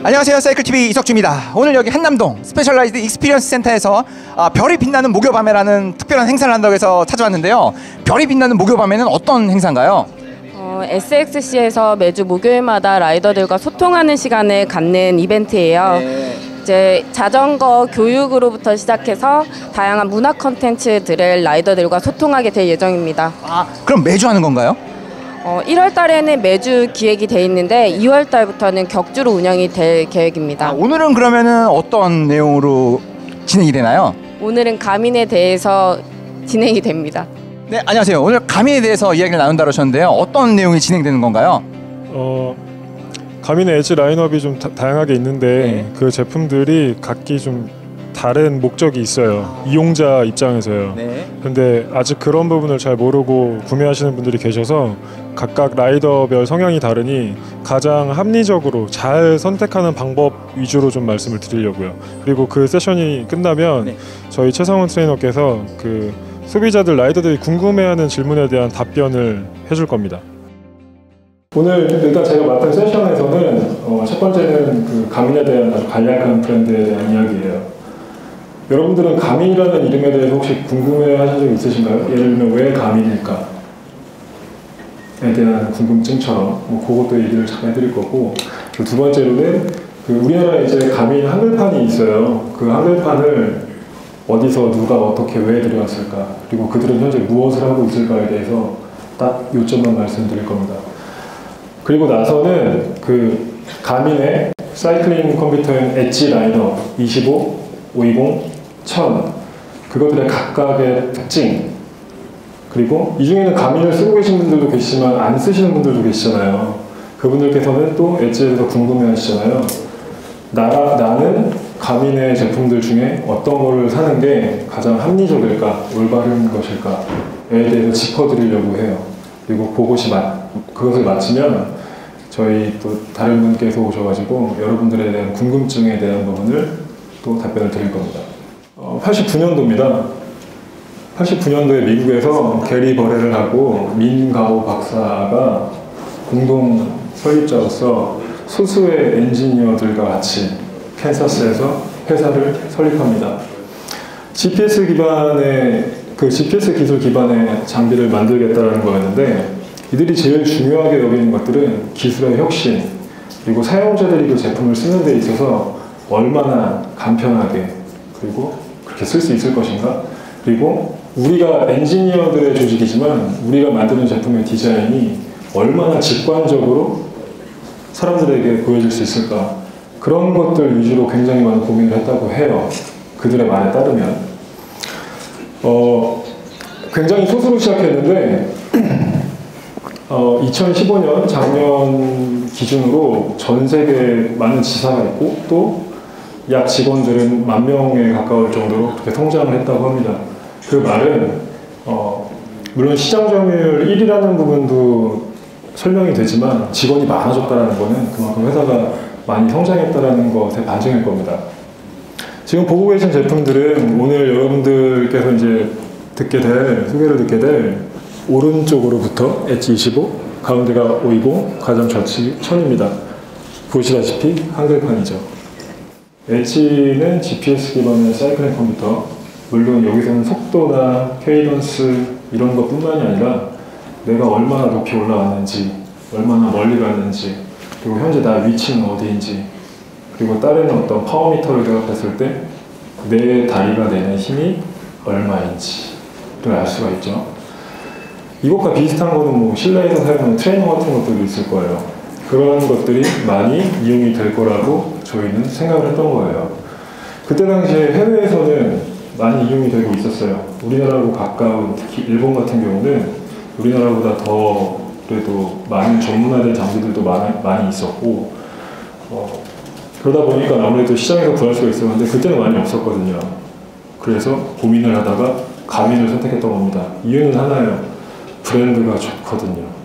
안녕하세요, 사이클TV 이석주입니다. 오늘 여기 한남동 스페셜라이즈드 익스피리언스 센터에서 별이 빛나는 목요밤에라는 특별한 행사를 한다고 해서 찾아왔는데요. 별이 빛나는 목요밤에는 어떤 행사인가요? SXC에서 매주 목요일마다 라이더들과 소통하는 시간을 갖는 이벤트예요. 이제 자전거 교육으로부터 시작해서 다양한 문화 컨텐츠들을 라이더들과 소통하게 될 예정입니다. 그럼 매주 하는 건가요? 1월 달에는 매주 기획이 돼 있는데 2월 달부터는 격주로 운영이 될 계획입니다. 오늘은 그러면은 어떤 내용으로 진행이 되나요? 오늘은 가민에 대해서 진행이 됩니다. 네, 안녕하세요. 오늘 가민에 대해서 이야기를 나눈다고 하셨는데요. 어떤 내용이 진행되는 건가요? 가민의 엣지 라인업이 좀 다양하게 있는데 그 제품들이 각기 좀 다른 목적이 있어요. 이용자 입장에서요. 근데 아직 그런 부분을 잘 모르고 구매하시는 분들이 계셔서 각각 라이더별 성향이 다르니 가장 합리적으로 잘 선택하는 방법 위주로 좀 말씀을 드리려고요. 그리고 그 세션이 끝나면 저희 최상훈 트레이너께서 그 소비자들, 라이더들이 궁금해하는 질문에 대한 답변을 해줄 겁니다. 오늘 일단 제가 맡은 세션에서는 첫 번째는 그 가민에 대한 아주 간략한 브랜드에 대한 이야기예요. 여러분들은 가민이라는 이름에 대해서 혹시 궁금해하신 적 있으신가요? 예를 들면 왜 가민일까? 에 대한 궁금증처럼 그것도 얘기를 잠깐 해드릴 거고, 두 번째로는 그 우리나라에 이제 가민 한글판이 있어요. 그 한글판을 어디서 누가 어떻게 왜 들여왔을까, 그리고 그들은 현재 무엇을 하고 있을까에 대해서 딱 요점만 말씀드릴 겁니다. 그리고 나서는 그 가민의 사이클링 컴퓨터용 엣지 라이더 25, 520, 1000 그것들의 각각의 특징, 그리고 이 중에는 가민을 쓰고 계신 분들도 계시지만 안 쓰시는 분들도 계시잖아요. 그분들께서는 또 엣지에 대해서 궁금해 하시잖아요. 나는 가민의 제품들 중에 어떤 거를 사는 게 가장 합리적일까, 올바른 것일까에 대해서 짚어드리려고 해요. 그리고 그것을 마치면 저희 또 다른 분께서 오셔가지고 여러분들에 대한 궁금증에 대한 부분을 또 답변을 드릴 겁니다. 89년도입니다. 89년도에 미국에서 게리 버렐을 하고 민가오 박사가 공동 설립자로서 소수의 엔지니어들과 같이 캔사스에서 회사를 설립합니다. GPS 기술 기반의 장비를 만들겠다는 거였는데, 이들이 제일 중요하게 여기는 것들은 기술의 혁신, 그리고 사용자들이 그 제품을 쓰는 데 있어서 얼마나 간편하게 그리고 그렇게 쓸 수 있을 것인가, 그리고 우리가 엔지니어들의 조직이지만 우리가 만드는 제품의 디자인이 얼마나 직관적으로 사람들에게 보여줄 수 있을까, 그런 것들 위주로 굉장히 많은 고민을 했다고 해요. 그들의 말에 따르면. 굉장히 소수로 시작했는데 2015년 작년 기준으로 전 세계에 많은 지사가 있고 또 약 직원들은 10,000명에 가까울 정도로 그렇게 성장을 했다고 합니다. 그 말은 물론 시장 점유율 1위라는 부분도 설명이 되지만 직원이 많아졌다는 것은 그만큼 회사가 많이 성장했다는 것의 반증일 겁니다. 지금 보고 계신 제품들은 오늘 여러분들께서 이제 소개를 듣게 될 오른쪽으로부터 엣지 25, 가운데가 520, 가장 좌측이 1000입니다. 보시다시피 한글판이죠. 엣지는 GPS 기반의 사이클링 컴퓨터, 물론 여기서는 속도나 케이던스 이런 것 뿐만이 아니라 내가 얼마나 높이 올라왔는지, 얼마나 멀리 갔는지, 그리고 현재 나 위치는 어디인지, 그리고 다른 어떤 파워미터를 대입했을 때 내 다리가 내는 힘이 얼마인지를 알 수가 있죠. 이것과 비슷한 거는 실내에서 사용하는 트레이너 같은 것들도 있을 거예요. 그런 것들이 많이 이용이 될 거라고 저희는 생각을 했던 거예요. 그때 당시에 해외에서는 많이 이용이 되고 있었어요. 우리나라하고 가까운, 특히 일본 같은 경우는 우리나라보다 더 그래도 많은 전문화된 장비들도 많이 있었고, 그러다 보니까 아무래도 시장에서 구할 수가 있었는데 그때는 많이 없었거든요. 그래서 고민을 하다가 가민을 선택했던 겁니다. 이유는 하나예요. 브랜드가 좋거든요.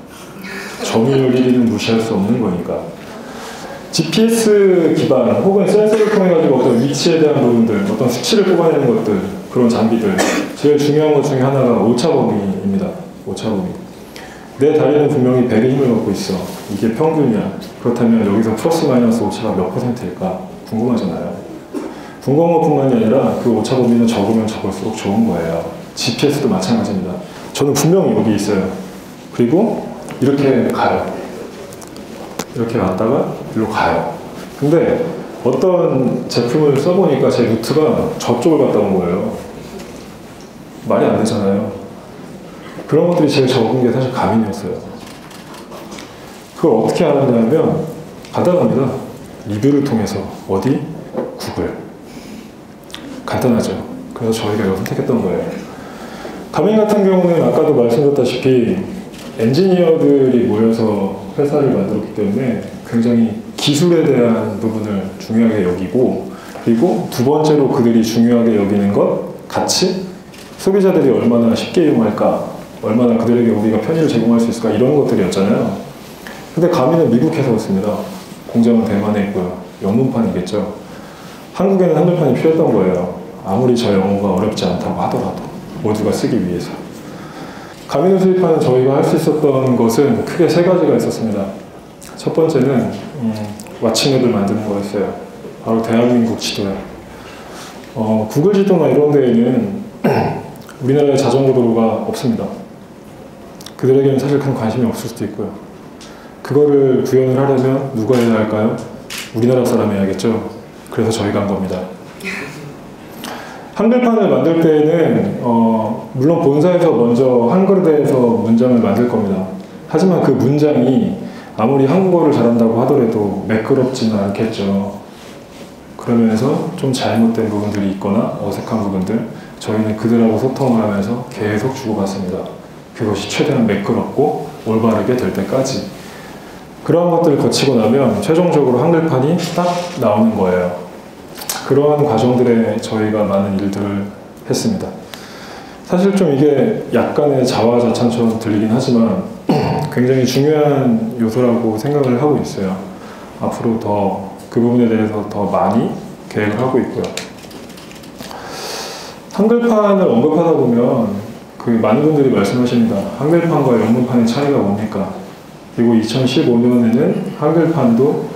점유율 1위는 무시할 수 없는 거니까. GPS 기반 혹은 센서를 통해 가지고 어떤 위치에 대한 부분들, 어떤 수치를 뽑아내는 것들, 그런 장비들, 제일 중요한 것 중에 하나가 오차범위입니다. 오차범위. 내 다리는 분명히 100의 힘을 갖고 있어. 이게 평균이야. 그렇다면 여기서 플러스 마이너스 오차가 몇 %일까 궁금하잖아요. 궁금한 것뿐만이 아니라 그 오차 범위는 적으면 적을수록 좋은 거예요. GPS도 마찬가지입니다. 저는 분명히 여기 있어요. 그리고 이렇게 가요. 이렇게 왔다가 일로 가요. 근데 어떤 제품을 써보니까 제 루트가 저쪽을 갔다 온 거예요. 말이 안 되잖아요. 그런 것들이 제일 적은 게 사실 가민이었어요. 그걸 어떻게 알았냐면 간단합니다. 리뷰를 통해서 어디? 구글. 간단하죠. 그래서 저희가 이걸 선택했던 거예요. 가민 같은 경우는 아까도 말씀드렸다시피 엔지니어들이 모여서 회사를 만들었기 때문에 굉장히 기술에 대한 부분을 중요하게 여기고, 그리고 두 번째로 그들이 중요하게 여기는 것, 가치? 소비자들이 얼마나 쉽게 이용할까, 얼마나 그들에게 우리가 편의를 제공할 수 있을까, 이런 것들이었잖아요. 근데 가민은 미국에서 왔습니다. 공장은 대만에 있고요. 영문판이겠죠. 한국에는 한글판이 필요했던 거예요. 아무리 저 영어가 어렵지 않다고 하더라도 모두가 쓰기 위해서. 가민을 수입하는 저희가 할 수 있었던 것은 크게 세 가지가 있었습니다. 첫 번째는 왓츠맵을 만드는 거였어요. 바로 대한민국 지도요. 구글 지도나 이런 데에는 우리나라에 자전거 도로가 없습니다. 그들에게는 사실 큰 관심이 없을 수도 있고요. 그거를 구현을 하려면 누가 해야 할까요? 우리나라 사람이 해야겠죠. 그래서 저희가 한 겁니다. 한글판을 만들 때에는 물론 본사에서 먼저 한글에 대해서 문장을 만들 겁니다. 하지만 그 문장이 아무리 한국어를 잘한다고 하더라도 매끄럽지는 않겠죠. 그러면서 좀 잘못된 부분들이 있거나 어색한 부분들, 저희는 그들하고 소통을 하면서 계속 주고받습니다. 그것이 최대한 매끄럽고 올바르게 될 때까지. 그러한 것들을 거치고 나면 최종적으로 한글판이 딱 나오는 거예요. 그러한 과정들에 저희가 많은 일들을 했습니다. 사실 좀 이게 약간의 자화자찬처럼 들리긴 하지만 굉장히 중요한 요소라고 생각을 하고 있어요. 앞으로 더 그 부분에 대해서 더 많이 계획을 하고 있고요. 한글판을 언급하다 보면 그 많은 분들이 말씀하십니다. 한글판과 영문판의 차이가 뭡니까? 그리고 2015년에는 한글판도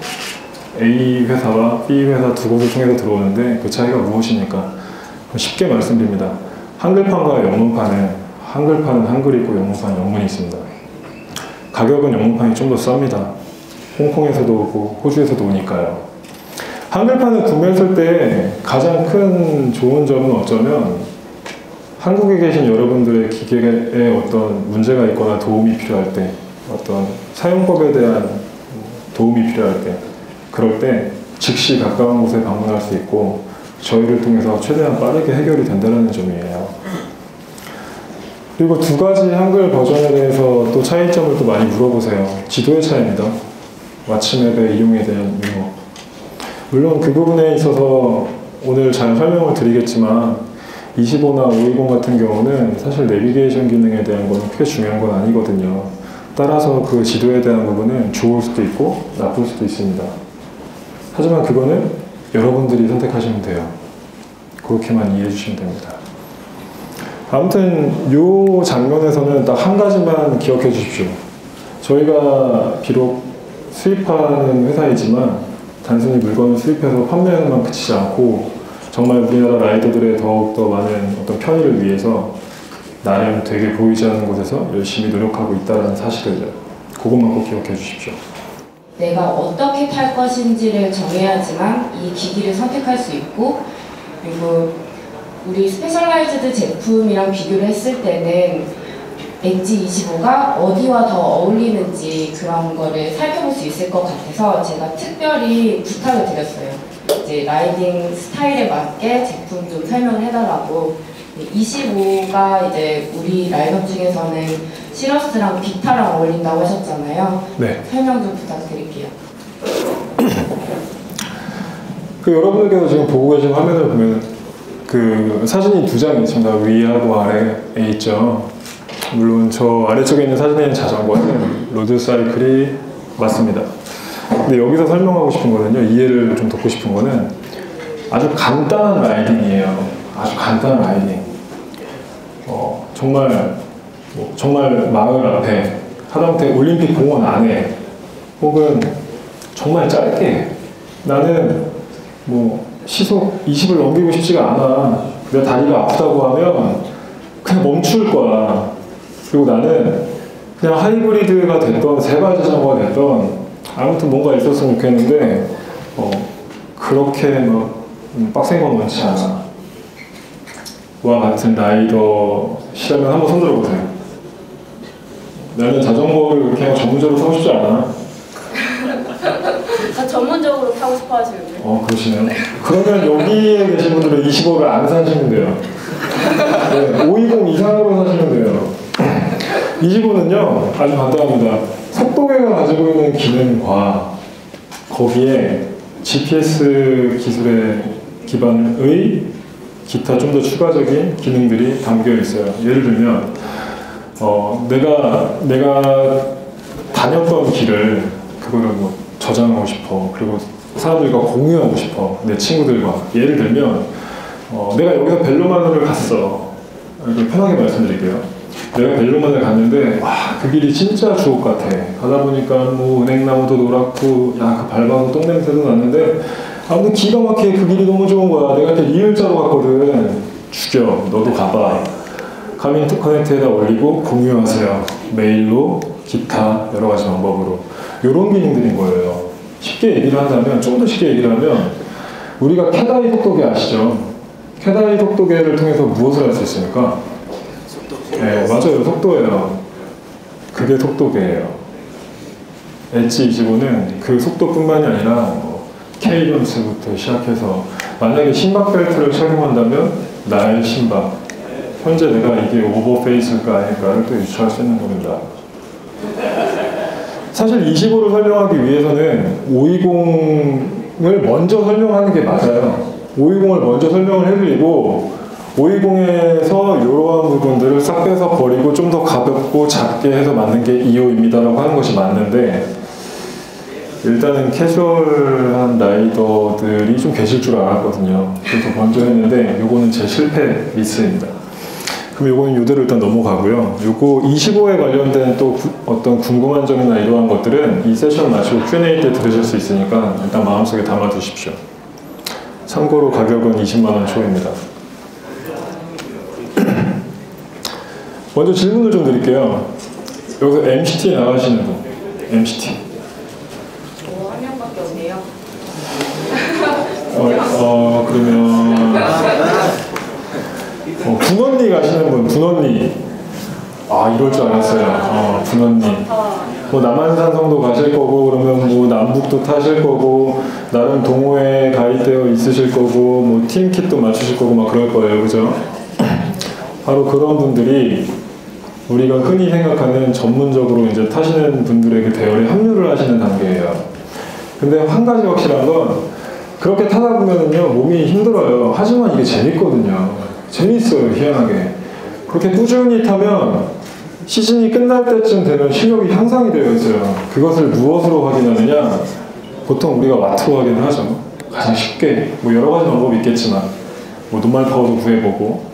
A 회사와 B 회사 두 곳을 통해서 들어오는데 그 차이가 무엇입니까? 쉽게 말씀드립니다. 한글판과 영문판은 한글판은 한글이 있고 영문판은 영문이 있습니다. 가격은 영문판이 좀 더 쌉니다. 홍콩에서도 오고 호주에서도 오니까요. 한글판을 구매했을 때 가장 큰 좋은 점은 어쩌면 한국에 계신 여러분들의 기계에 어떤 문제가 있거나 도움이 필요할 때, 어떤 사용법에 대한 도움이 필요할 때, 그럴 때 즉시 가까운 곳에 방문할 수 있고 저희를 통해서 최대한 빠르게 해결이 된다는 점이에요. 그리고 두 가지 한글 버전에 대해서 또 차이점을 또 많이 물어보세요. 지도의 차이입니다. 왓츠맵의 이용에 대한 유무. 물론 그 부분에 있어서 오늘 잘 설명을 드리겠지만 25나 520 같은 경우는 사실 내비게이션 기능에 대한 거는 크게 중요한 건 아니거든요. 따라서 그 지도에 대한 부분은 좋을 수도 있고 나쁠 수도 있습니다. 하지만 그거는 여러분들이 선택하시면 돼요. 그렇게만 이해해 주시면 됩니다. 아무튼 이 장면에서는 딱 한 가지만 기억해 주십시오. 저희가 비록 수입하는 회사이지만 단순히 물건을 수입해서 판매하는만 그치지 않고 정말 우리나라 라이더들의 더욱더 많은 어떤 편의를 위해서 나름 되게 보이지 않는 곳에서 열심히 노력하고 있다는 사실을 그것만 꼭 기억해 주십시오. 내가 어떻게 탈 것인지를 정해야지만 이 기기를 선택할 수 있고, 그리고 우리 스페셜라이즈드 제품이랑 비교를 했을 때는 엣지 25가 어디와 더 어울리는지 그런 거를 살펴볼 수 있을 것 같아서 제가 특별히 부탁을 드렸어요. 이제 라이딩 스타일에 맞게 제품 좀 설명을 해달라고. 25가 이제 우리 라이더 중에서는 시러스랑 비타랑 어울린다고 하셨잖아요. 네. 설명 좀 부탁드릴게요. 그 여러분들께서 지금 보고 계신 화면을 보면 그 사진이 두 장이 있습니다. 위하고 아래에 있죠. 물론 저 아래쪽에 있는 사진에 있는 자전거는 로드사이클이 맞습니다. 근데 여기서 설명하고 싶은 거는요, 이해를 좀 돕고 싶은 거는 아주 간단한 라이딩이에요. 아주 간단한 라이딩. 정말 마을 앞에 바깥에 올림픽 공원 안에 혹은 정말 짧게 나는 뭐 시속 20을 넘기고 싶지가 않아. 내 다리가 아프다고 하면 그냥 멈출 거야. 그리고 나는 그냥 하이브리드가 됐던 세발 자전거가 됐던 아무튼 뭔가 있었으면 좋겠는데 그렇게 막 빡센 건 원치 않아. 와 같은 라이더시라면 한번 손 들어보세요. 나는 자전거를 그렇게 그냥 전문적으로 타고 싶지 않아. 전문적으로 타고 싶어 하시는데. 그러시네요. 그러면 여기에 계신 분들은 25를 안 사시면 돼요. 네, 520 이상으로 사시면 돼요. 25는요, 아주 간단합니다. 속도계가 가지고 있는 기능과 거기에 GPS 기술의 기반의 기타 좀 더 추가적인 기능들이 담겨 있어요. 예를 들면, 내가 다녔던 길을 그거를 뭐 저장하고 싶어. 그리고 사람들과 공유하고 싶어. 내 친구들과. 예를 들면 내가 여기서 벨로만을 갔어. 이렇게 편하게 말씀드릴게요. 내가 벨로만을 갔는데 그 길이 진짜 주옥 같아. 가다 보니까 뭐 은행나무도 노랗고 그 밟아서 똥냄새도 났는데 아무튼 기가 막히게 그 길이 너무 좋은 거야. 내가 이렇게 리을자로 갔거든. 죽여. 너도 가봐. 가면 인터커넥트에다 올리고 공유하세요. 메일로, 기타 여러 가지 방법으로. 이런 기능들인 거예요. 쉽게 얘기를 하자면, 좀 더 쉽게 얘기를 하면 우리가 캐다이 속도계 아시죠? 캐다이 속도계를 통해서 무엇을 할 수 있습니까? 네, 맞아요. 속도예요. 그게 속도계예요. 엣지 25는 그 속도뿐만이 아니라 케이던스부터 시작해서 만약에 심박 벨트를 착용한다면 나의 심박, 현재 내가 이게 오버페이스일까 아닐까를 또 유추할 수 있는 겁니다. 사실 25를 설명하기 위해서는 520을 먼저 설명하는 게 맞아요. 520을 먼저 설명을 해드리고 520에서 이러한 부분들을 싹 빼서 버리고 좀 더 가볍고 작게 해서 만든 게 25입니다라고 하는 것이 맞는데, 일단은 캐주얼한 라이더들이 좀 계실 줄 알았거든요. 그래서 먼저 했는데 요거는 제 실패 미스입니다. 그럼 요거는 이대로 일단 넘어가고요. 요거 25에 관련된 또 어떤 궁금한 점이나 이러한 것들은 이 세션 마치고 Q&A 때 들으실 수 있으니까 일단 마음속에 담아 두십시오. 참고로 가격은 20만원 초입니다. 먼저 질문을 좀 드릴게요. 여기서 MCT 나가시는 분. MCT. 한 명밖에 없네요. 그러면 분언니 가시는 분. 분언니. 이럴 줄 알았어요. 분언니. 뭐 남한산성도 가실 거고, 그러면 뭐 남북도 타실 거고, 나름 동호회에 가입되어 있으실 거고, 뭐 팀킷도 맞추실 거고 막 그럴 거예요. 그죠? 바로 그런 분들이 우리가 흔히 생각하는 전문적으로 이제 타시는 분들에게 대열에 합류를 하시는 단계예요. 근데 한 가지 확실한 건 그렇게 타다 보면은요, 몸이 힘들어요. 하지만 이게 재밌거든요. 재밌어요, 희한하게. 그렇게 꾸준히 타면 시즌이 끝날 때쯤 되면 실력이 향상이 되어 있어요. 그것을 무엇으로 확인하느냐? 보통 우리가 와트로 확인을 하죠. 가장 쉽게. 뭐 여러 가지 방법이 있겠지만, 뭐 노말 파워도 구해보고.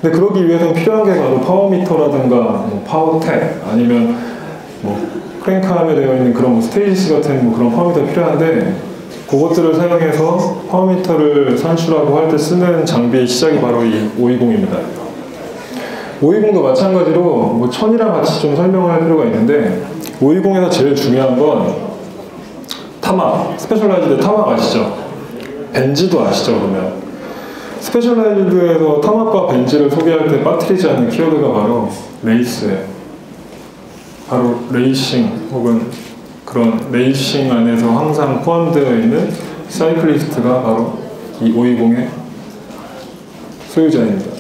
근데 그러기 위해서는 필요한 게 바로 파워미터라든가 뭐 파워텍 아니면 뭐 크랭크암에 되어 있는 그런 뭐 스테이지스 같은 뭐 그런 파워미터 필요한데, 그것들을 사용해서 파워미터를 산출하고 할 때 쓰는 장비의 시작이 바로 이 520입니다. 520도 마찬가지로 뭐 1000이랑 같이 좀 설명을 할 필요가 있는데, 520에서 제일 중요한 건 타막, 스페셜라이즈드 타막 아시죠? 벤즈도 아시죠? 그러면 스페셜라이즈드에서 타막과 벤즈를 소개할 때 빠뜨리지 않는 키워드가 바로 레이스예요. 바로 레이싱 혹은 그런 레이싱 안에서 항상 포함되어 있는 사이클리스트가 바로 이 520의 소유자입니다.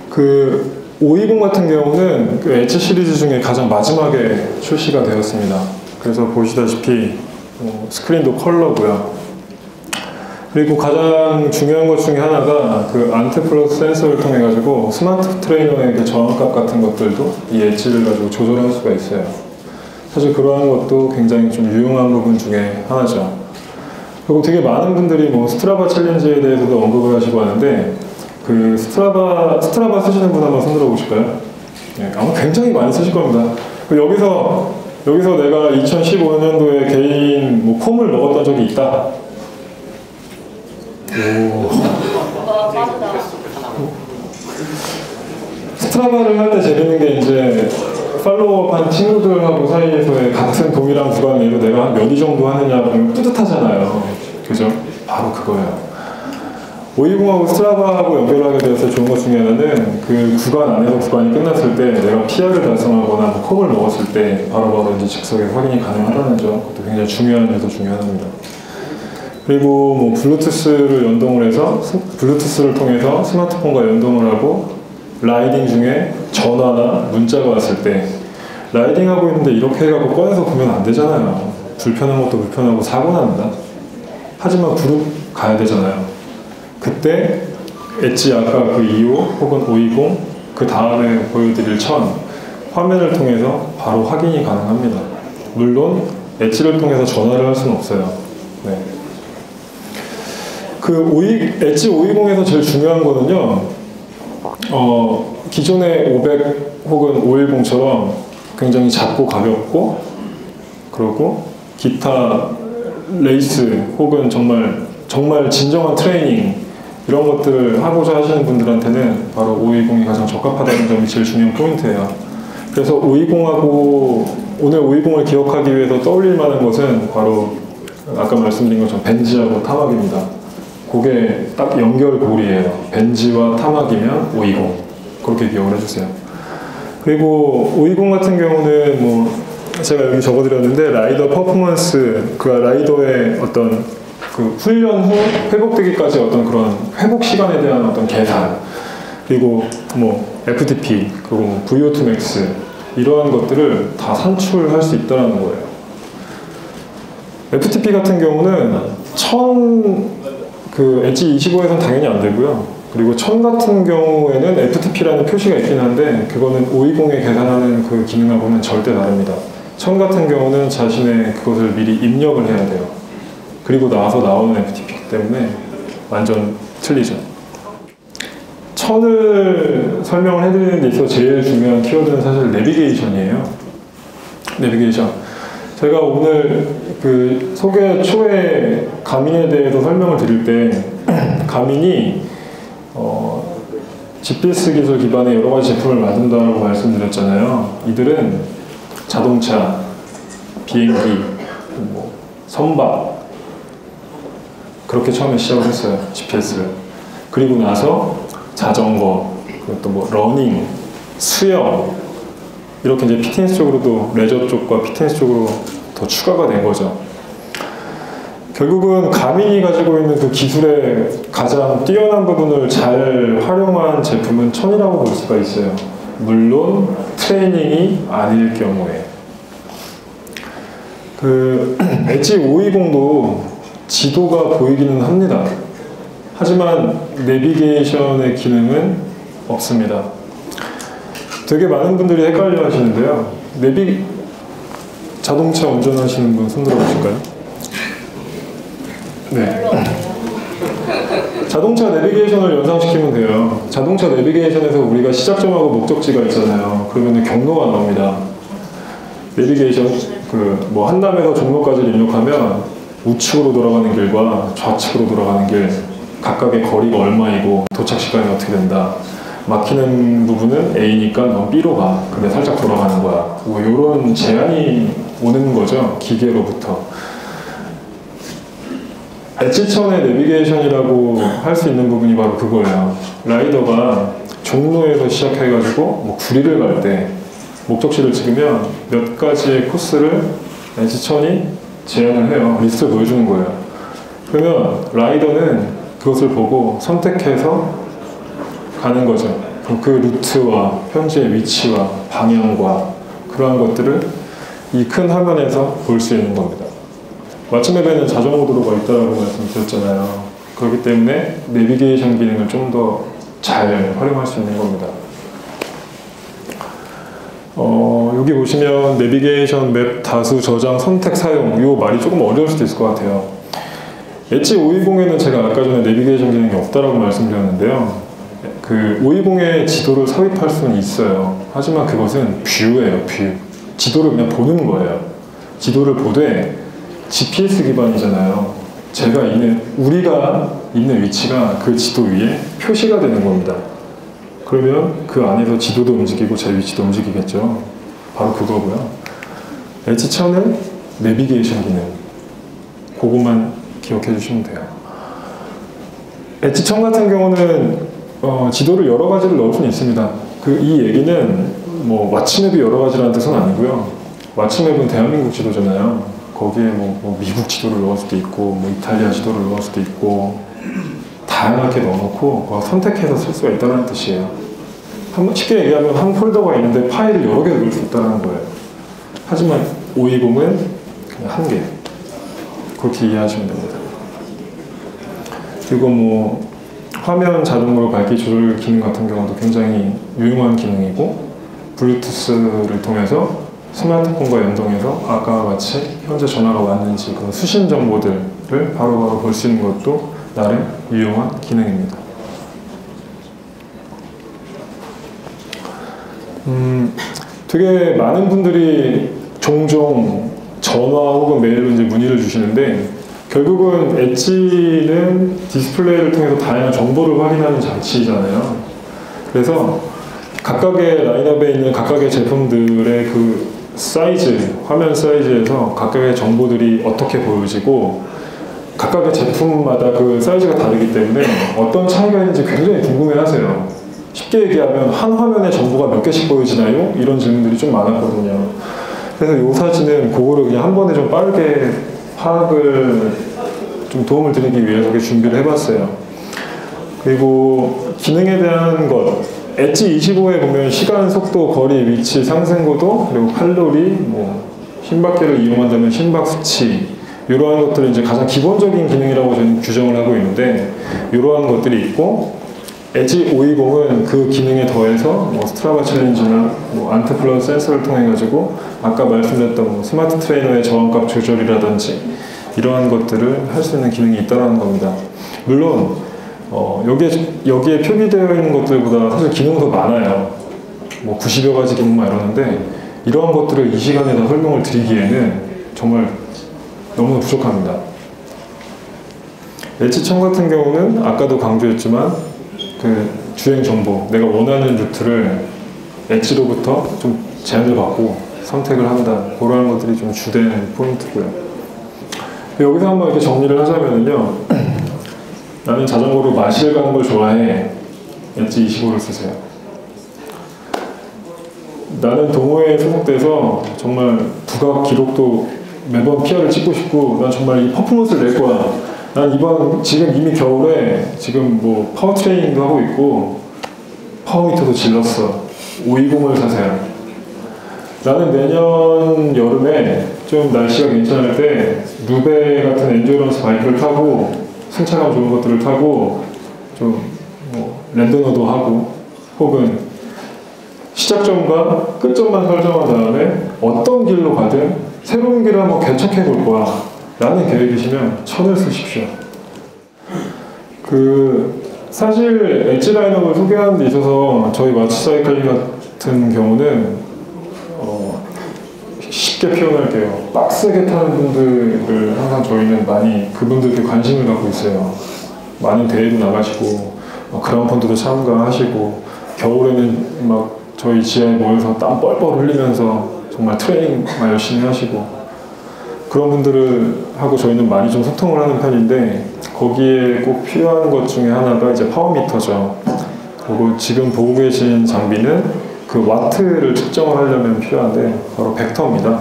그 520 같은 경우는 그 엣지 시리즈 중에 가장 마지막에 출시가 되었습니다. 그래서 보시다시피 스크린도 컬러고요. 그리고 가장 중요한 것 중에 하나가 그 안테플러스 센서를 통해 가지고 스마트 트레이너의 그 저항값 같은 것들도 이 엣지를 가지고 조절할 수가 있어요. 사실 그러한 것도 굉장히 좀 유용한 부분 중에 하나죠. 그리고 되게 많은 분들이 뭐 스트라바 챌린지에 대해서도 언급을 하시고 하는데, 그 스트라바 쓰시는 분 한번 손 들어 보실까요? 네, 아마 굉장히 많이 쓰실 겁니다. 여기서 내가 2015년도에 개인 뭐 폼을 먹었던 적이 있다. 오. 빠르다. 스트라바를 할 때 재밌는 게 이제 팔로우업한 친구들하고 사이에서의 같은 동일한 구간 내로 내가 한 몇 위 정도 하느냐 그러면 뿌듯하잖아요. 그죠? 바로 그거예요. 520하고 스트라바하고 연결하게 되어서 좋은 것 중에 하나는 그 구간 안에서 구간이 끝났을 때 내가 PR을 달성하거나 뭐 컵을 먹었을 때 바로바로 이제 즉석에서 확인이 가능하다는 점, 그것도 굉장히 중요한 요소 중에 하나입니다. 그리고 뭐 블루투스를 연동을 해서 블루투스를 통해서 스마트폰과 연동을 하고 라이딩 중에 전화나 문자가 왔을 때 라이딩하고 있는데 이렇게 해갖고 꺼내서 보면 안 되잖아요. 불편한 것도 불편하고 사고 납니다. 하지만 그룹 가야 되잖아요. 그때 엣지 아까 그 25 혹은 520 그 다음에 보여드릴 1000 화면을 통해서 바로 확인이 가능합니다. 물론 엣지를 통해서 전화를 할 수는 없어요. 네. 그 엣지 520에서 제일 중요한 거는요. 기존의 500 혹은 510처럼 굉장히 작고 가볍고 그리고 기타 레이스 혹은 정말 진정한 트레이닝 이런 것들을 하고자 하시는 분들한테는 바로 520이 가장 적합하다는 점이 제일 중요한 포인트예요. 그래서 520하고 오늘 520을 기억하기 위해서 떠올릴 만한 것은 바로 아까 말씀드린 것처럼 벤지하고 타막입니다. 그게 딱 연결고리예요. 벤지와 타막이면 520 그렇게 기억을 해주세요. 그리고 520 같은 경우는 뭐 제가 여기 적어드렸는데 라이더 퍼포먼스 그 라이더의 어떤 그 훈련 후 회복되기까지 어떤 그런 회복 시간에 대한 어떤 계산 그리고 뭐 FTP 그리고 VO2 max 이러한 것들을 다 산출할 수 있다는 거예요. FTP 같은 경우는 1000 그 엣지 25에서는 당연히 안 되고요. 그리고 1000 같은 경우에는 FTP라는 표시가 있긴 한데 그거는 520에 계산하는 그 기능하고는 절대 다릅니다. 1000 같은 경우는 자신의 그것을 미리 입력을 해야 돼요. 그리고 나서 나오는 FTP이기 때문에 완전 틀리죠. 1000을 설명을 해드리는 데 있어서 제일 중요한 키워드는 사실 내비게이션이에요. 내비게이션. 제가 오늘 그 소개 초에 가민에 대해서 설명을 드릴 때 가민이 GPS 기술 기반의 여러 가지 제품을 만든다고 말씀드렸잖아요. 이들은 자동차, 비행기, 뭐 선박 그렇게 처음에 시작을 했어요. GPS를. 그리고 나서 자전거, 그리고 또 뭐 러닝, 수영 이렇게 이제 피트니스 쪽으로도 레저 쪽과 피트니스 쪽으로 더 추가가 된 거죠. 결국은 가민이 가지고 있는 그 기술의 가장 뛰어난 부분을 잘 활용한 제품은 1000이라고 볼 수가 있어요. 물론 트레이닝이 아닐 경우에. 그 엣지 520도 지도가 보이기는 합니다. 하지만 내비게이션의 기능은 없습니다. 되게 많은 분들이 헷갈려 하시는데요. 자동차 운전하시는 분 손들어 보실까요? 네. 자동차 내비게이션을 연상시키면 돼요. 자동차 내비게이션에서 우리가 시작점하고 목적지가 있잖아요. 그러면 경로가 나옵니다. 내비게이션 뭐 한남에서 종로까지를 입력하면 우측으로 돌아가는 길과 좌측으로 돌아가는 길 각각의 거리가 얼마이고 도착 시간이 어떻게 된다. 막히는 부분은 A니까 넌 B로 가. 근데 살짝 돌아가는 거야. 뭐 이런 제한이 오는 거죠. 기계로부터. 엣지천의 내비게이션이라고 할 수 있는 부분이 바로 그거예요. 라이더가 종로에서 시작해가지고 뭐 구리를 갈 때 목적지를 찍으면 몇 가지의 코스를 엣지천이 제안을 해요. 리스트를 보여주는 거예요. 그러면 라이더는 그것을 보고 선택해서 가는 거죠. 그 루트와 현재의 위치와 방향과 그러한 것들을 이 큰 화면에서 볼 수 있는 겁니다. 마침앱에는 자전거 도로가 있다고 말씀드렸잖아요. 그렇기 때문에 내비게이션 기능을 좀 더 잘 활용할 수 있는 겁니다. 여기 보시면 내비게이션, 맵, 다수, 저장, 선택, 사용 이 말이 조금 어려울 수도 있을 것 같아요. 엣지 520에는 제가 아까 전에 내비게이션 기능이 없다라고 말씀드렸는데요. 그 520에 지도를 삽입할 수는 있어요. 하지만 그것은 뷰예요, 뷰. 지도를 그냥 보는 거예요. 지도를 보되 GPS 기반이잖아요. 우리가 있는 위치가 그 지도 위에 표시가 되는 겁니다. 그러면 그 안에서 지도도 움직이고 제 위치도 움직이겠죠. 바로 그거고요. 엣지천은 내비게이션 기능. 그것만 기억해 주시면 돼요. 엣지천 같은 경우는 지도를 여러 가지를 넣을 수는 있습니다. 이 얘기는 뭐 왓츠맵이 여러 가지라는 뜻은 아니고요. 왓츠맵은 대한민국 지도잖아요. 거기에 뭐 미국 지도를 넣을 수도 있고 뭐 이탈리아 지도를 넣을 수도 있고 다양하게 넣어놓고 그거 선택해서 쓸 수가 있다는 뜻이에요. 쉽게 얘기하면 한 폴더가 있는데 파일을 여러 개 넣을 수 있다는 거예요. 하지만 520은 그냥 한 개. 그렇게 이해하시면 됩니다. 그리고 뭐 화면 자동으로 밝기 조절 기능 같은 경우도 굉장히 유용한 기능이고 블루투스를 통해서 스마트폰과 연동해서 아까와 같이 현재 전화가 왔는지 그런 수신 정보들을 바로바로 볼 수 있는 것도 나름 유용한 기능입니다. 되게 많은 분들이 종종 전화 혹은 메일로 이제 문의를 주시는데 결국은 엣지는 디스플레이를 통해서 다양한 정보를 확인하는 장치잖아요. 그래서 각각의 라인업에 있는 각각의 제품들의 그 사이즈, 화면 사이즈에서 각각의 정보들이 어떻게 보여지고 각각의 제품마다 그 사이즈가 다르기 때문에 어떤 차이가 있는지 굉장히 궁금해하세요. 쉽게 얘기하면 한 화면에 정보가 몇 개씩 보여지나요? 이런 질문들이 좀 많았거든요. 그래서 이 사진은 그거를 그냥 한 번에 좀 빠르게 파악을 좀 도움을 드리기 위해서 이렇게 준비를 해봤어요. 그리고 기능에 대한 것, 엣지 25에 보면 시간, 속도, 거리, 위치, 상승고도, 그리고 칼로리, 뭐 심박계를 이용한다면 심박 수치 이러한 것들을 이제 가장 기본적인 기능이라고 저는 규정을 하고 있는데 이러한 것들이 있고 엣지 520은 그 기능에 더해서 뭐 스트라바 챌린지나 뭐 안트 플러스 센서를 통해 가지고 아까 말씀드렸던 뭐 스마트 트레이너의 저항값 조절이라든지 이러한 것들을 할 수 있는 기능이 있다는 겁니다. 물론 여기에 표기되어 있는 것들보다 사실 기능은 더 많아요. 뭐 90여 가지 기능만 이러는데 이러한 것들을 이 시간에 다 설명을 드리기에는 정말 너무 부족합니다. 엣지천 같은 경우는 아까도 강조했지만 그 주행 정보, 내가 원하는 루트를 엣지로부터 좀 제안을 받고 선택을 한다. 그러한 것들이 좀 주된 포인트고요. 여기서 한번 이렇게 정리를 하자면요. 나는 자전거로 마실 가는 걸 좋아해. 엣지 25를 쓰세요. 나는 동호회에 소속돼서 정말 부각 기록도 매번 PR을 찍고 싶고 난 정말 이 퍼포먼스를 낼 거야. 난 지금 이미 겨울에 지금 뭐 파워 트레이닝도 하고 있고 파워미터도 질렀어. 520을 사세요. 나는 내년 여름에 좀 날씨가 괜찮을 때 루베 같은 엔듀어런스 바이크를 타고 승차감 좋은 것들을 타고 좀 뭐 랜더너도 하고 혹은 시작점과 끝점만 설정한 다음에 어떤 길로 가든 새로운 길을 한번 개척해 볼 거야 라는 계획이시면 천을 쓰십시오. 사실 엣지 라인업을 소개하는 데 있어서 저희 마츠사이클링 같은 경우는 쉽게 표현할게요. 빡세게 타는 분들을 항상 저희는 많이 그분들께 관심을 갖고 있어요. 많은 대회도 나가시고 그라운드도 참가하시고 겨울에는 막 저희 지하에 모여서 땀 뻘뻘 흘리면서 정말 트레이닝 열심히 하시고 그런 분들을 하고 저희는 많이 좀 소통을 하는 편인데 거기에 꼭 필요한 것 중에 하나가 이제 파워미터죠. 그리고 지금 보고 계신 장비는 그 와트를 측정을 하려면 필요한데 바로 벡터입니다.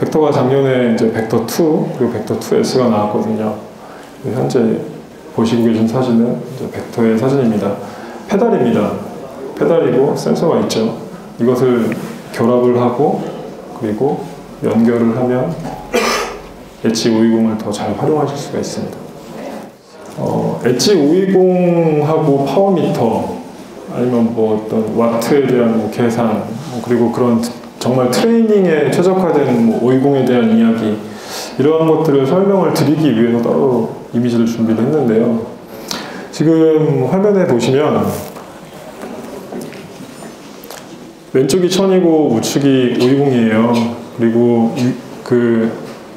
벡터가 작년에 이제 벡터2 그리고 벡터2S가 나왔거든요. 현재 보시고 계신 사진은 이제 벡터의 사진입니다. 페달입니다. 페달이고 센서가 있죠. 이것을 결합을 하고 그리고 연결을 하면 엣지 520을 더 잘 활용하실 수가 있습니다. 엣지 520하고 파워미터 아니면 뭐 어떤 와트에 대한 뭐 계산 그리고 그런 정말 트레이닝에 최적화된 뭐 520에 대한 이야기 이러한 것들을 설명을 드리기 위해서 따로 이미지를 준비를 했는데요. 지금 화면에 보시면 왼쪽이 1000이고 우측이 520이에요. 그리고 그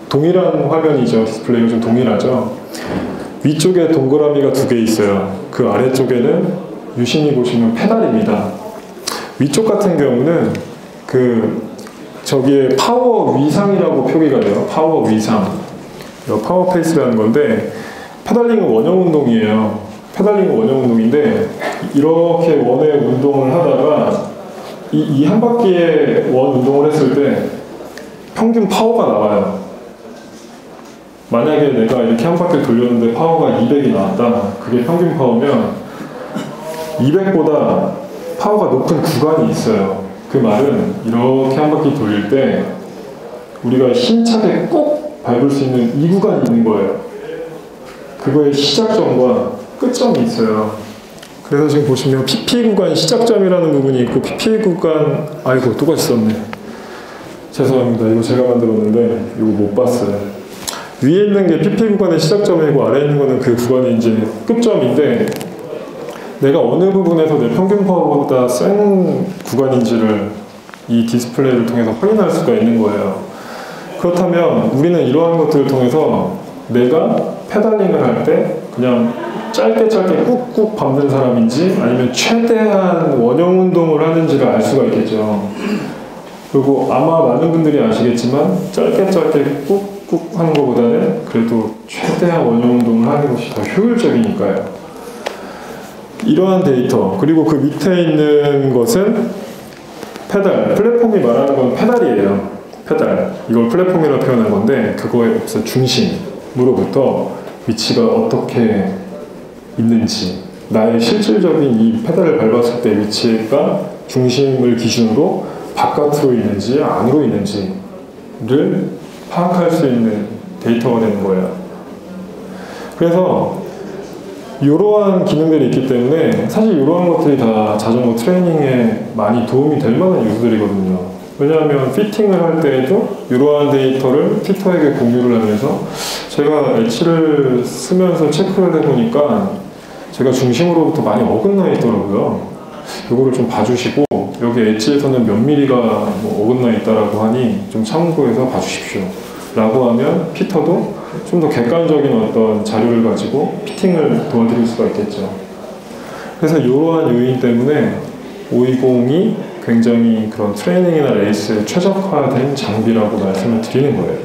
동일한 화면이죠. 디스플레이가 좀 동일하죠. 위쪽에 동그라미가 2개 있어요. 그 아래쪽에는 유심히 보시면 페달입니다. 위쪽 같은 경우는 저기에 파워 위상이라고 표기가 돼요. 파워 위상. 파워 페이스라는 건데, 페달링은 원형 운동이에요. 페달링은 원형 운동인데, 이렇게 원의 운동을 하다가 이 한 바퀴의 원 운동을 했을 때 평균 파워가 나와요. 만약에 내가 이렇게 한 바퀴를 돌렸는데 파워가 200이 나왔다. 그게 평균 파워면 200보다 파워가 높은 구간이 있어요. 그 말은 이렇게 한 바퀴 돌릴 때 우리가 힘차게 꼭 밟을 수 있는 이 구간이 있는 거예요. 그거의 시작점과 끝점이 있어요. 그래서 지금 보시면 PP 구간 시작점이라는 부분이 있고, PP 구간, 아이고 똑같이 썼네. 죄송합니다. 이거 제가 만들었는데 이거 못 봤어요. 위에 있는 게 PP 구간의 시작점이고 아래에 있는 거는 그 구간의 이제 끝점인데, 내가 어느 부분에서 내 평균 파워보다 센 구간인지를 이 디스플레이를 통해서 확인할 수가 있는 거예요. 그렇다면 우리는 이러한 것들을 통해서 내가 페달링을 할 때 그냥 짧게 꾹꾹 밟는 사람인지 아니면 최대한 원형 운동을 하는지를 알 수가 있겠죠. 그리고 아마 많은 분들이 아시겠지만 짧게 꾹꾹 하는 것보다는 그래도 최대한 원형 운동을 하는 것이 더 효율적이니까요. 이러한 데이터, 그리고 그 밑에 있는 것은 페달, 플랫폼이 말하는 건 페달이에요. 페달. 이걸 플랫폼이라고 표현한 건데, 그거의 중심으로부터 위치가 어떻게 있는지, 나의 실질적인 이 페달을 밟았을 때 위치가 중심을 기준으로 바깥으로 있는지 안으로 있는지를 파악할 수 있는 데이터가 되는 거예요. 그래서 이러한 기능들이 있기 때문에 사실 이러한 것들이 다 자전거 트레이닝에 많이 도움이 될 만한 요소들이거든요. 왜냐하면 피팅을 할 때에도 이러한 데이터를 피터에게 공유를 하면서 제가 엣지를 쓰면서 체크를 해보니까 제가 중심으로부터 많이 어긋나 있더라고요. 이거를 좀 봐주시고, 여기 엣지에서는 몇 미리가 어긋나 있다라고 하니 좀 참고해서 봐주십시오 라고 하면 피터도 좀 더 객관적인 어떤 자료를 가지고 피팅을 도와드릴 수가 있겠죠. 그래서 이러한 요인 때문에 520이 굉장히 그런 트레이닝이나 레이스에 최적화된 장비라고 말씀을 드리는 거예요.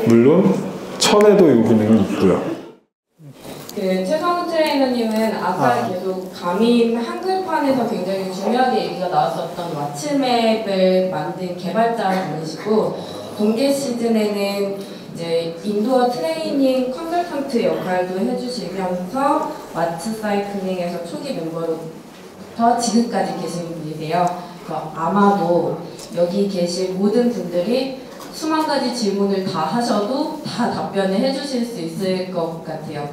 물론 1000에도 이 기능이 있고요. 최성우 트레이너님은 아까 계속 가민 한글판에서 굉장히 중요하게 얘기가 나왔었던 왓츠맵을 만든 개발자분이시고, 동계 시즌에는 이제 인도어 트레이닝 컨설턴트 역할도 해주시면서 왓츠 사이클링에서 초기 멤버로부터 지금까지 계신 분이세요. 그래서 아마도 여기 계신 모든 분들이 수만 가지 질문을 다 하셔도 다 답변을 해주실 수 있을 것 같아요.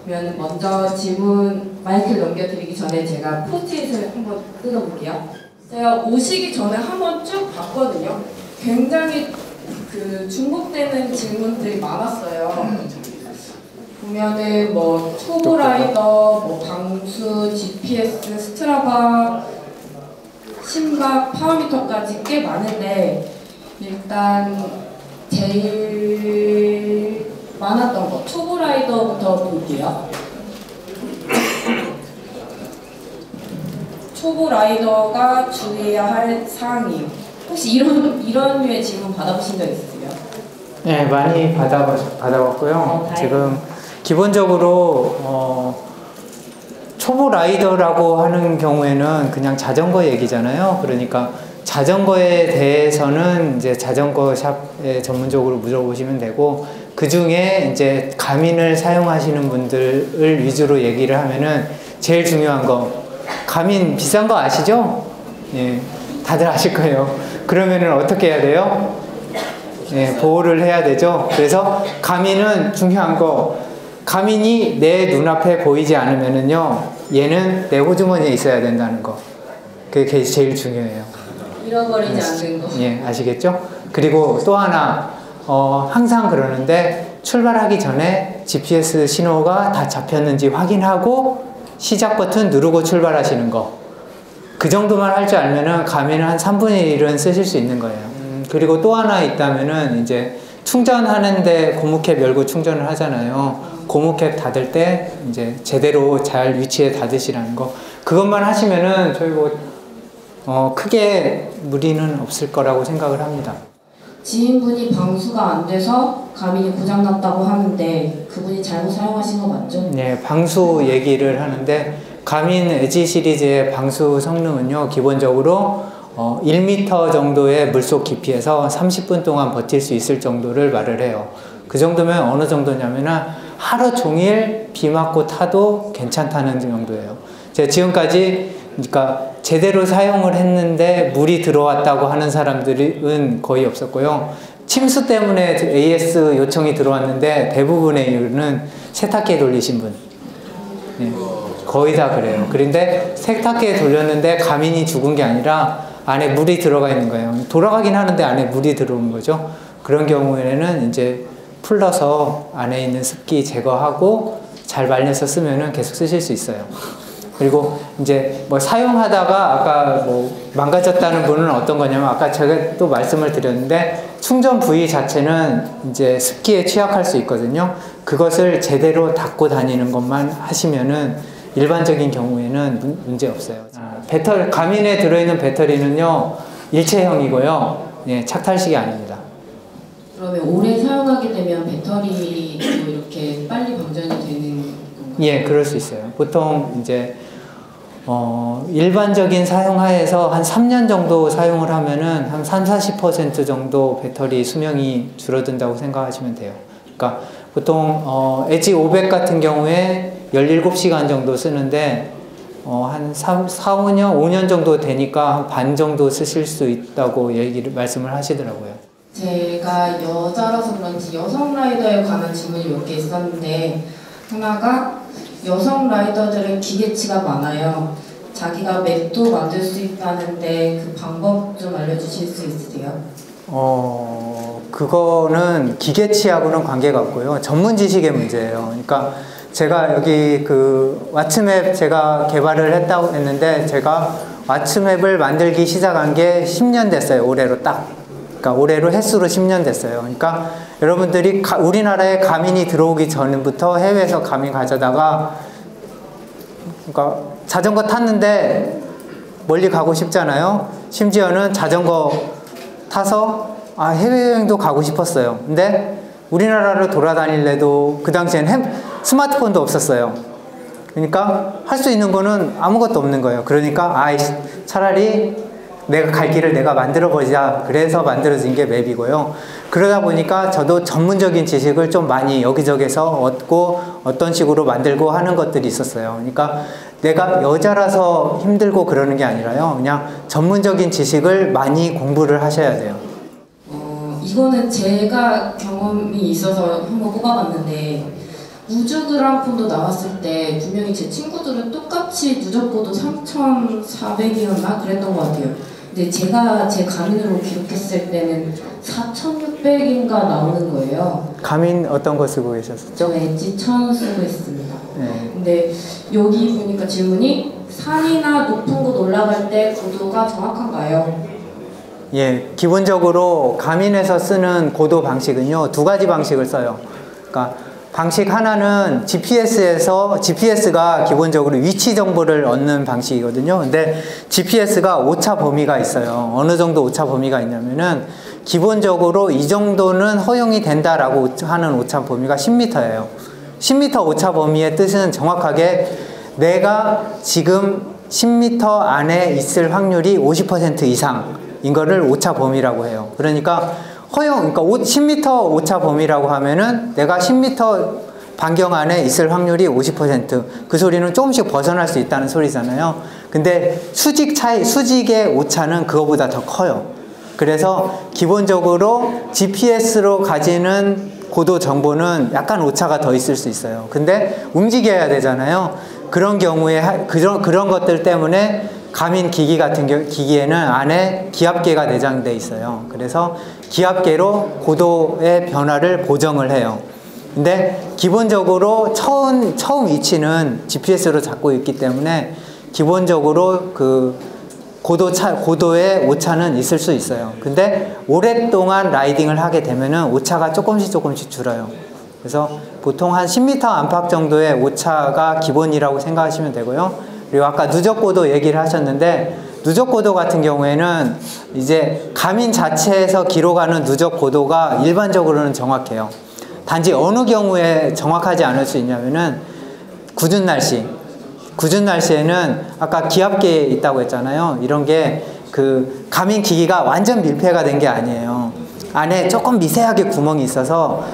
그러면 먼저 질문 마이크를 넘겨드리기 전에 제가 포스트잇을 한번 뜯어볼게요. 제가 오시기 전에 한번 쭉 봤거든요. 굉장히 중복되는 질문들이 많았어요. 보면은 초보라이더, 방수, GPS, 스트라바, 심박, 파워미터까지 꽤 많은데, 일단 제일 많았던 거 초보라이더부터 볼게요. 초보라이더가 주의해야 할 사항이요. 혹시 이런 류의 질문 받아보신 적 있으세요? 네, 많이 받아봤고요. 지금 기본적으로 초보 라이더라고 하는 경우에는 그냥 자전거 얘기잖아요. 그러니까 자전거에 대해서는 이제 자전거 샵에 전문적으로 물어보시면 되고, 그 중에 이제 가민을 사용하시는 분들을 위주로 얘기를 하면은 제일 중요한 거, 가민 비싼 거 아시죠? 예, 다들 아실 거예요. 그러면은 어떻게 해야 돼요? 예, 보호를 해야 되죠. 그래서 가민은 중요한 거, 가민이 내 눈앞에 보이지 않으면은요, 얘는 내 호주머니에 있어야 된다는 거. 그게 제일 중요해요. 잃어버리지 않는 거. 예, 아시겠죠? 그리고 또 하나, 항상 그러는데, 출발하기 전에 GPS 신호가 다 잡혔는지 확인하고 시작 버튼 누르고 출발하시는 거. 그 정도만 할 줄 알면은 가민은 한 3분의 1은 쓰실 수 있는 거예요. 그리고 또 하나 있다면은 이제 충전하는데 고무캡 열고 충전을 하잖아요. 고무캡 닫을 때 이제 제대로 잘 위치에 닫으시라는 거. 그것만 하시면은 저희 크게 무리는 없을 거라고 생각을 합니다. 지인분이 방수가 안 돼서 가민이 고장났다고 하는데 그분이 잘못 사용하신 거 맞죠? 네, 방수 얘기를 하는데 가민 엣지 시리즈의 방수 성능은요, 기본적으로 1m 정도의 물속 깊이에서 30분 동안 버틸 수 있을 정도를 말을 해요. 그 정도면 어느 정도냐면은 하루 종일 비 맞고 타도 괜찮다는 정도예요. 제가 지금까지 그러니까 제대로 사용을 했는데 물이 들어왔다고 하는 사람들은 거의 없었고요. 침수 때문에 AS 요청이 들어왔는데 대부분의 이유는 세탁기에 돌리신 분. 네, 거의 다 그래요. 그런데 세탁기에 돌렸는데 가민이 죽은 게 아니라 안에 물이 들어가 있는 거예요. 돌아가긴 하는데 안에 물이 들어온 거죠. 그런 경우에는 이제 풀러서 안에 있는 습기 제거하고 잘 말려서 쓰면은 계속 쓰실 수 있어요. 그리고 이제 뭐 사용하다가 아까 뭐 망가졌다는 분은 어떤 거냐면 아까 제가 또 말씀을 드렸는데 충전 부위 자체는 이제 습기에 취약할 수 있거든요. 그것을 제대로 닦고 다니는 것만 하시면은 일반적인 경우에는 문제 없어요. 가민에 들어있는 배터리는요 일체형이고요. 예, 착탈식이 아닙니다. 그러면 오래 사용하게 되면 배터리도 이렇게 빨리 방전이 되는 건가요? 예, 그럴 수 있어요. 보통 이제 일반적인 사용하에서 한 3년 정도 사용을 하면은 한 30-40% 정도 배터리 수명이 줄어든다고 생각하시면 돼요. 그러니까 보통 엣지 500 같은 경우에 17시간 정도 쓰는데 한 4-5년 정도 되니까 한 반 정도 쓰실 수 있다고 말씀을 하시더라고요. 제가 여자라서 그런지 여성 라이더에 관한 질문이 몇 개 있었는데 하나가 여성 라이더들은 기계치가 많아요. 자기가 맵도 만들 수 있다는데 그 방법 좀 알려주실 수 있으세요? 그거는 기계치하고는 관계가 없고요. 전문 지식의 문제예요. 그러니까 제가 여기 그 왓츠맵 제가 개발을 했다고 했는데 제가 왓츠맵을 만들기 시작한 게 10년 됐어요. 올해로 딱. 그러니까 올해로 횟수로 10년 됐어요. 그러니까 여러분들이 우리나라에 가민이 들어오기 전부터 해외에서 가민 가져다가 그러니까 자전거 탔는데 멀리 가고 싶잖아요. 심지어는 자전거 타서 해외여행도 가고 싶었어요. 근데 우리나라를 돌아다닐래도 그 당시엔 스마트폰도 없었어요. 그러니까 할 수 있는 거는 아무것도 없는 거예요. 그러니까 차라리 내가 갈 길을 내가 만들어보자. 그래서 만들어진 게 맵이고요. 그러다 보니까 저도 전문적인 지식을 좀 많이 여기저기서 얻고 어떤 식으로 만들고 하는 것들이 있었어요. 그러니까 내가 여자라서 힘들고 그러는 게 아니라요. 그냥 전문적인 지식을 많이 공부를 하셔야 돼요. 이거는 제가 경험이 있어서 한번 뽑아봤는데 우주그랑폰도 나왔을 때 분명히 제 친구들은 똑같이 누적고도 3,400이었나 그랬던 것 같아요. 근데 제가 제 가민으로 기록했을 때는 4,600인가 나오는 거예요. 가민 어떤 거 쓰고 계셨었죠? 저 엣지 1000 쓰고 있습니다. 네. 근데 여기 보니까 질문이 산이나 높은 곳 올라갈 때 고도가 정확한가요? 예, 기본적으로 가민에서 쓰는 고도 방식은요 2가지 방식을 써요. 그러니까 방식 하나는 GPS가 기본적으로 위치 정보를 얻는 방식이거든요. 근데 GPS가 오차 범위가 있어요. 어느 정도 오차 범위가 있냐면은 기본적으로 이 정도는 허용이 된다라고 하는 오차 범위가 10m예요. 10m 오차 범위의 뜻은 정확하게 내가 지금 10m 안에 있을 확률이 50% 이상인 거를 오차 범위라고 해요. 그러니까 10m 오차 범위라고 하면은 내가 10m 반경 안에 있을 확률이 50%. 그 소리는 조금씩 벗어날 수 있다는 소리잖아요. 근데 수직의 오차는 그거보다 더 커요. 그래서 기본적으로 GPS로 가지는 고도 정보는 약간 오차가 더 있을 수 있어요. 근데 움직여야 되잖아요. 그런 경우에 그런 것들 때문에 가민 기기 같은 기기에는 안에 기압계가 내장돼 있어요. 그래서 기압계로 고도의 변화를 보정을 해요. 근데 기본적으로 처음 위치는 GPS로 잡고 있기 때문에 기본적으로 그 고도의 오차는 있을 수 있어요. 근데 오랫동안 라이딩을 하게 되면은 오차가 조금씩 줄어요. 그래서 보통 한 10m 안팎 정도의 오차가 기본이라고 생각하시면 되고요. 그리고 아까 누적고도 얘기를 하셨는데, 누적고도 같은 경우에는 이제 가민 자체에서 기록하는 누적고도가 일반적으로는 정확해요. 단지 어느 경우에 정확하지 않을 수 있냐면은 궂은 날씨에는 아까 기압계 있다고 했잖아요. 이런 게 그 가민 기기가 완전 밀폐가 된 게 아니에요. 안에 조금 미세하게 구멍이 있어서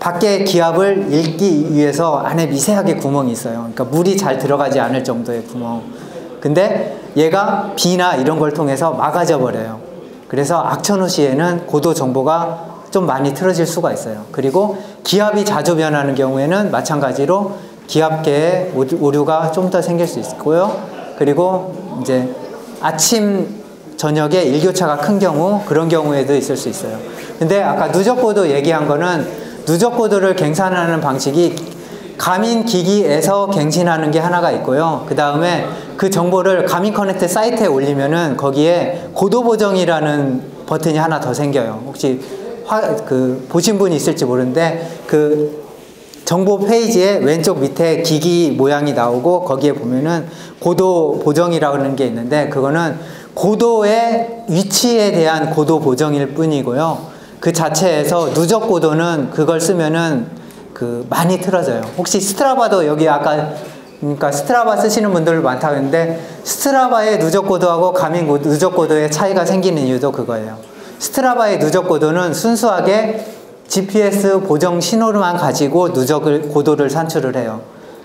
밖에 기압을 읽기 위해서 안에 미세하게 구멍이 있어요. 그러니까 물이 잘 들어가지 않을 정도의 구멍. 근데 얘가 비나 이런 걸 통해서 막아져 버려요. 그래서 악천후 시에는 고도 정보가 좀 많이 틀어질 수가 있어요. 그리고 기압이 자주 변하는 경우에는 마찬가지로 기압계에 오류가 좀 더 생길 수 있고요. 그리고 이제 아침 저녁에 일교차가 큰 경우, 그런 경우에도 있을 수 있어요. 근데 아까 누적고도 얘기한 거는 누적고도를 갱신하는 방식이 가민 기기에서 갱신하는 게 하나가 있고요. 그 다음에 그 정보를 가민 커넥트 사이트에 올리면은 거기에 고도 보정이라는 버튼이 하나 더 생겨요. 혹시 보신 분이 있을지 모르는데, 그 정보 페이지에 왼쪽 밑에 기기 모양이 나오고 거기에 보면은 고도 보정이라는 게 있는데, 그거는 고도의 위치에 대한 고도 보정일 뿐이고요. 그 자체에서 누적 고도는 그걸 쓰면은 많이 틀어져요. 혹시 스트라바도 여기 아까, 그러니까 스트라바 쓰시는 분들 많다고 했는데, 스트라바의 누적 고도하고 가민 누적 고도의 차이가 생기는 이유도 그거예요. 스트라바의 누적 고도는 순수하게 GPS 보정 신호만 가지고 고도를 산출을 해요.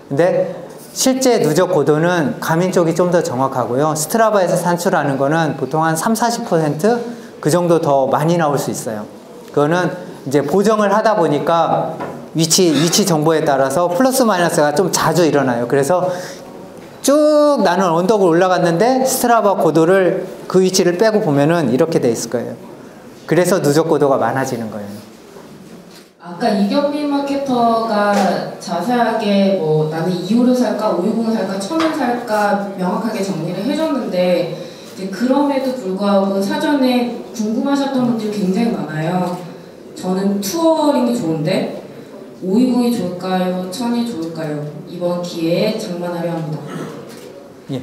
근데 실제 누적 고도는 가민 쪽이 좀 더 정확하고요. 스트라바에서 산출하는 거는 보통 한 30~40% 그 정도 더 많이 나올 수 있어요. 그거는 이제 보정을 하다 보니까 위치 정보에 따라서 플러스 마이너스가 좀 자주 일어나요. 그래서 쭉 나는 언덕을 올라갔는데 스트라바 고도를 그 위치를 빼고 보면은 이렇게 돼 있을 거예요. 그래서 누적 고도가 많아지는 거예요. 아까 이경빈 마케터가 자세하게 뭐 나는 2호를 살까 560을 살까 1000을 살까 명확하게 정리를 해줬는데, 이제 그럼에도 불구하고 사전에 궁금하셨던 분들이 굉장히 많아요. 저는 투어링이 좋은데 520이 좋을까요? 1000이 좋을까요? 이번 기회에 장만하려 합니다. 예.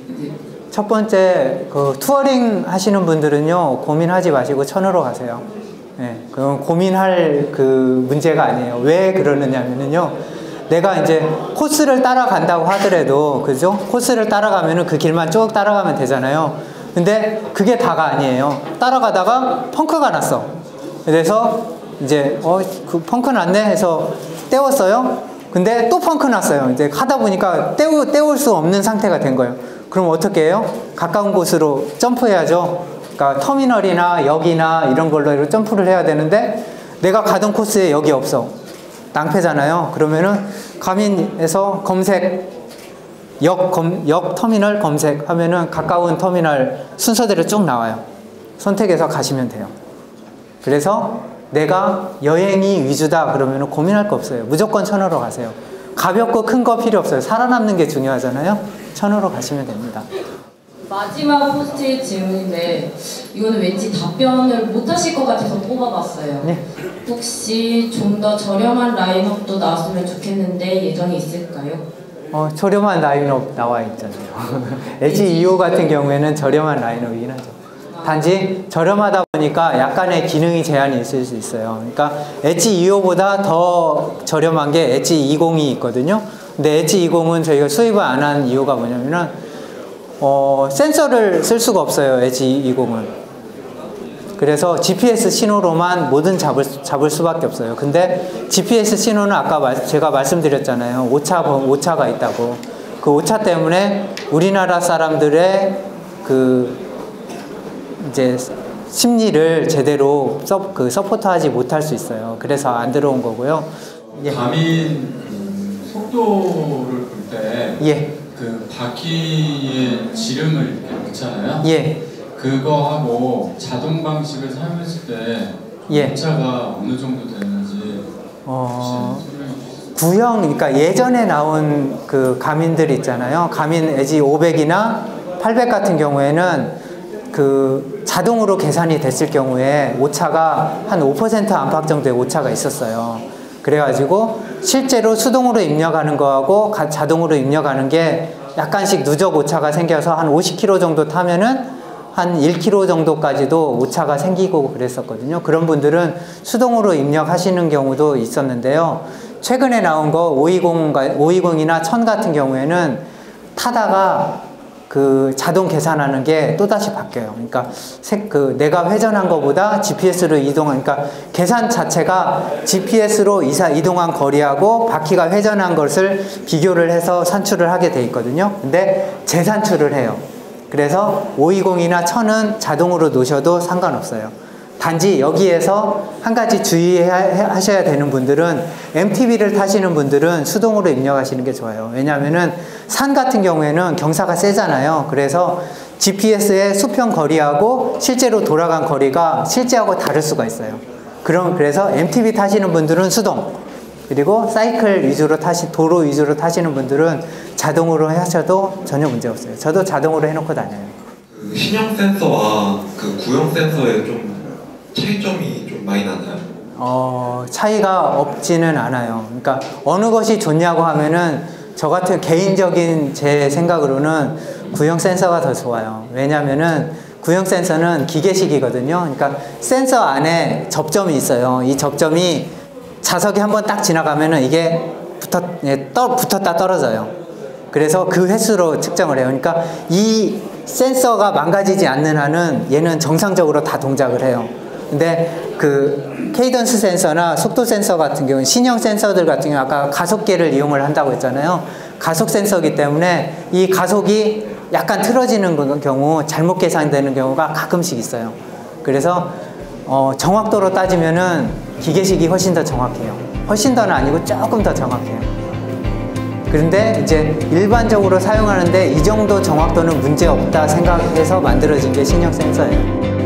첫 번째, 투어링 하시는 분들은요, 고민하지 마시고 1000으로 가세요. 예, 그건 고민할 문제가 아니에요. 왜 그러느냐면요, 내가 이제 코스를 따라간다고 하더라도, 그죠? 코스를 따라가면은 그 길만 쭉 따라가면 되잖아요. 근데 그게 다가 아니에요. 따라가다가 펑크가 났어. 그래서 이제, 그 펑크 났네 해서 떼웠어요. 근데 또 펑크 났어요. 이제 하다 보니까 떼울 수 없는 상태가 된 거예요. 그럼 어떻게 해요? 가까운 곳으로 점프해야죠. 그러니까 터미널이나 역이나 이런 걸로 점프를 해야 되는데, 내가 가던 코스에 역이 없어. 낭패잖아요. 그러면은 가민에서 검색, 역 터미널 검색하면은 가까운 터미널 순서대로 쭉 나와요. 선택해서 가시면 돼요. 그래서 내가 여행이 위주다 그러면은 고민할 거 없어요. 무조건 1000으로 가세요. 가볍고 큰 거 필요 없어요. 살아남는 게 중요하잖아요. 1000으로 가시면 됩니다. 마지막 포스트잇 질문인데, 이거는 왠지 답변을 못 하실 것 같아서 뽑아봤어요. 네. 혹시 좀 더 저렴한 라인업도 나왔으면 좋겠는데 예정이 있을까요? 저렴한 라인업 나와 있잖아요. LG 2호 같은 경우에는 저렴한 라인업이긴 하죠. 단지 저렴하다 보니까 약간의 기능이 제한이 있을 수 있어요. 그러니까 엣지 2호보다 더 저렴한 게 엣지 20이 있거든요. 근데 엣지 20은 저희가 수입을 안 한 이유가 뭐냐면은 센서를 쓸 수가 없어요. 엣지 20은. 그래서 GPS 신호로만 뭐든 잡을 수밖에 없어요. 근데 GPS 신호는 아까 제가 말씀드렸잖아요. 오차가 있다고. 그 오차 때문에 우리나라 사람들의 이제 심리를 제대로 서포트하지 못할 수 있어요. 그래서 안 들어온 거고요. 예. 가민 속도를 볼 때 예. 그 바퀴에 지름을 이렇게 넣잖아요. 예. 그거하고 자동 방식을 사용했을 때 예. 오차가 어느 정도 되는지 구형, 그러니까 예전에 나온 그 가민들 있잖아요. 가민 엣지 500이나 800 같은 경우에는 그 자동으로 계산이 됐을 경우에 오차가 한 5% 안팎 정도의 오차가 있었어요. 그래가지고 실제로 수동으로 입력하는 거하고 자동으로 입력하는 게 약간씩 누적 오차가 생겨서 한 50km 정도 타면은 한 1km 정도까지도 오차가 생기고 그랬었거든요. 그런 분들은 수동으로 입력하시는 경우도 있었는데요. 최근에 나온 거 520이나 1000 같은 경우에는 타다가 그 자동 계산하는 게 또다시 바뀌어요. 그러니까 내가 회전한 것보다 GPS로 이동하니까 계산 자체가 GPS로 이동한 거리하고 바퀴가 회전한 것을 비교를 해서 산출을 하게 돼 있거든요. 근데 재산출을 해요. 그래서 520이나 1000은 자동으로 놓으셔도 상관없어요. 단지 여기에서 한 가지 주의하셔야 되는 분들은 MTB를 타시는 분들은 수동으로 입력하시는 게 좋아요. 왜냐하면은 산 같은 경우에는 경사가 세잖아요. 그래서 GPS의 수평 거리하고 실제로 돌아간 거리가 실제하고 다를 수가 있어요. 그래서 MTB 타시는 분들은 수동, 그리고 사이클 위주로 도로 위주로 타시는 분들은 자동으로 하셔도 전혀 문제 없어요. 저도 자동으로 해놓고 다녀요. 그 신형 센서와 그 구형 센서의 좀 차이점이 좀 많이 나나요? 차이가 없지는 않아요. 그러니까 어느 것이 좋냐고 하면은 저 같은 개인적인 제 생각으로는 구형 센서가 더 좋아요. 왜냐면은 구형 센서는 기계식이거든요. 그러니까 센서 안에 접점이 있어요. 이 접점이 자석이 한번 딱 지나가면은 이게 붙었다 떨어져요. 그래서 그 횟수로 측정을 해요. 그러니까 이 센서가 망가지지 않는 한은 얘는 정상적으로 다 동작을 해요. 근데 그 케이던스 센서나 속도 센서 같은 경우는 신형 센서들 같은 경우 아까 가속계를 이용을 한다고 했잖아요. 가속 센서이기 때문에 이 가속이 약간 틀어지는 경우 잘못 계산되는 경우가 가끔씩 있어요. 그래서 정확도로 따지면은 기계식이 훨씬 더 정확해요. 훨씬 더는 아니고 조금 더 정확해요. 그런데 이제 일반적으로 사용하는데 이 정도 정확도는 문제 없다 생각해서 만들어진 게 신형 센서예요.